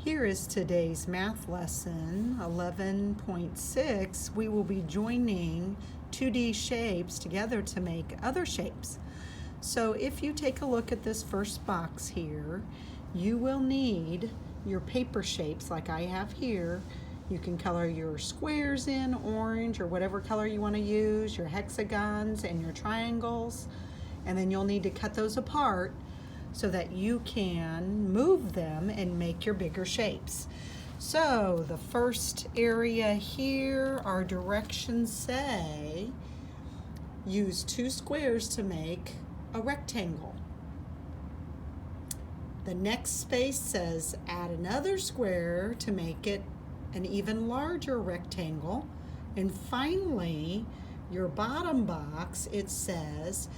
Here is today's math lesson 11.6. We will be joining 2D shapes together to make other shapes. So if you take a look at this first box here, you will need your paper shapes like I have here. You can color your squares in orange or whatever color you want to use, your hexagons and your triangles, and then you'll need to cut those apart so that you can move them and make your bigger shapes. So the first area here, our directions say use 2 squares to make a rectangle. The next space says add another square to make it an even larger rectangle. And finally, your bottom box, it says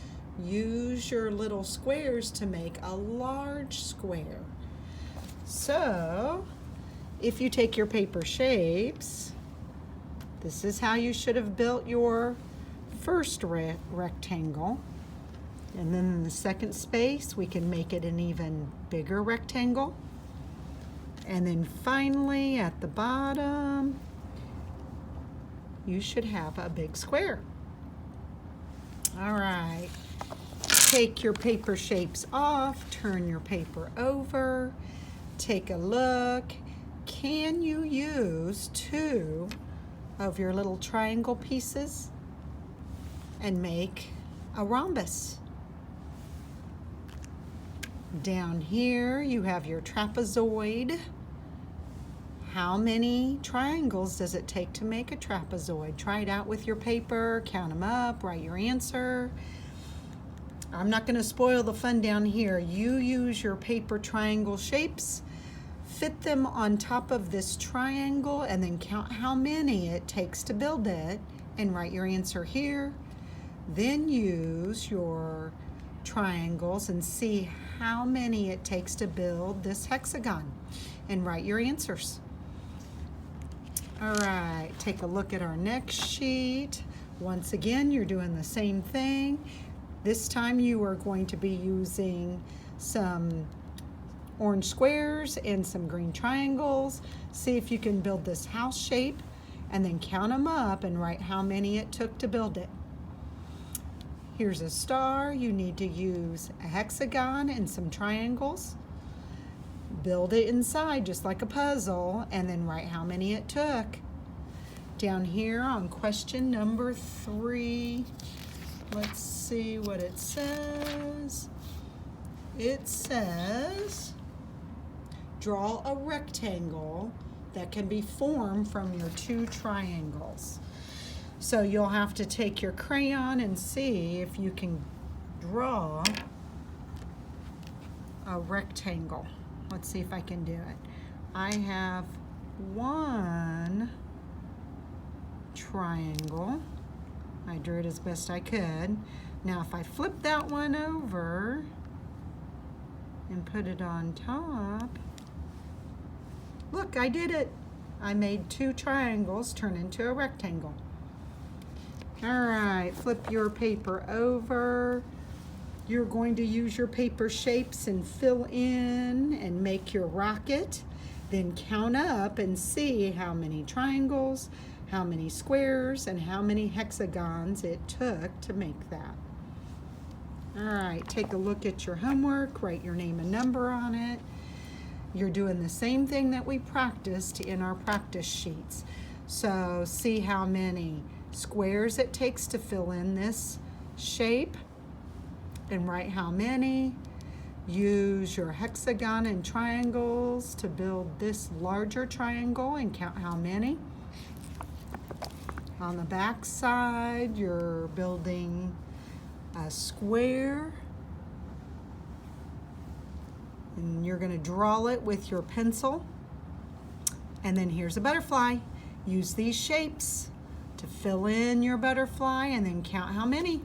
use your little squares to make a large square. So if you take your paper shapes, this is how you should have built your first rectangle. And then in the second space, we can make it an even bigger rectangle. And then finally, at the bottom, you should have a big square. All right, take your paper shapes off, turn your paper over, take a look. Can you use 2 of your little triangle pieces and make a rhombus? Down here, you have your trapezoid. How many triangles does it take to make a trapezoid? Try it out with your paper, count them up, write your answer. I'm not going to spoil the fun down here. You use your paper triangle shapes, fit them on top of this triangle, and then count how many it takes to build it, and write your answer here. Then use your triangles and see how many it takes to build this hexagon, and write your answers. All right, take a look at our next sheet. Once again, you're doing the same thing. This time you are going to be using some orange squares and some green triangles. See if you can build this house shape and then count them up and write how many it took to build it. Here's a star. You need to use a hexagon and some triangles. Build it inside just like a puzzle and then write how many it took. Down here on question number 3, let's see what it says. It says draw a rectangle that can be formed from your 2 triangles. So you'll have to take your crayon and see if you can draw a rectangle. Let's see if I can do it. I have 1 triangle. I drew it as best I could. Now if I flip that one over and put it on top, look, I did it. I made 2 triangles turn into a rectangle. All right, flip your paper over. You're going to use your paper shapes and fill in and make your rocket. Then count up and see how many triangles, how many squares, and how many hexagons it took to make that. All right, take a look at your homework, write your name and number on it. You're doing the same thing that we practiced in our practice sheets. So see how many squares it takes to fill in this shape and write how many. Use your hexagon and triangles to build this larger triangle and count how many. On the back side, you're building a square and you're going to draw it with your pencil. And then here's a butterfly. Use these shapes to fill in your butterfly and then count how many.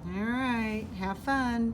All right, have fun.